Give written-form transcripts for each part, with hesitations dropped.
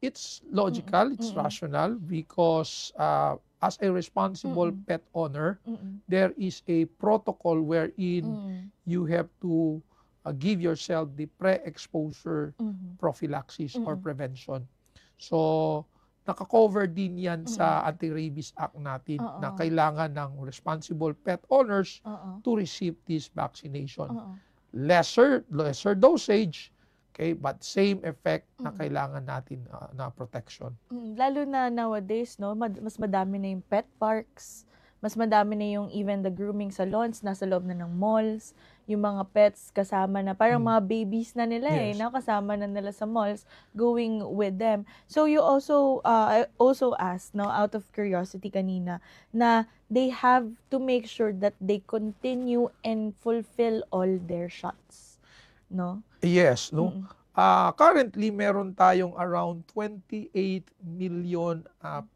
It's logical, it's Mm-mm. rational because as a responsible Mm-mm. pet owner, Mm-mm. there is a protocol wherein Mm-mm. you have to give yourself the pre-exposure Mm-mm. prophylaxis or Mm-mm. prevention. So, nakakover din yan Mm-mm. sa Anti-Rabies Act natin na Oo. kailangan ng responsible pet owners Oo. to receive this vaccination. Oo. Lesser dosage, okay, but same effect na Mm. kailangan natin na protection. Lalo na nowadays, no, mas madami na yung pet parks, mas madami na yung even the grooming salons, nasa loob na ng malls, yung mga pets kasama na, parang Mm. mga babies na nila Yes. nakasama na nila sa malls, going with them. So you also, I also asked, no, out of curiosity kanina, na they have to make sure that they continue and fulfill all their shots, no? Yes, no. Mm-mm. Currently meron tayong around 28 million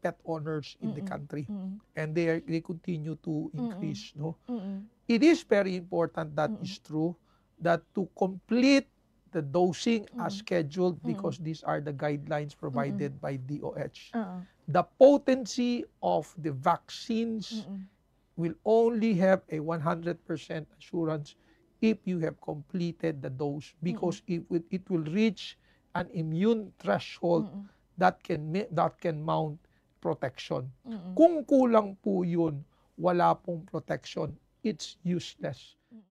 pet owners in the Mm-mm. country, Mm-mm. and they continue to Mm-mm. increase, no. Mm-mm. It is very important, that Mm-mm. is true, that to complete the dosing as Mm-mm. scheduled, Mm-mm. because these are the guidelines provided by DOH. Oo. The potency of the vaccines Mm-mm. will only have a 100% assurance if you have completed the dose, because it will reach an immune threshold Mm-mm. that can mount protection. Mm-mm. Kung kulang po yun, wala pong protection, it's useless.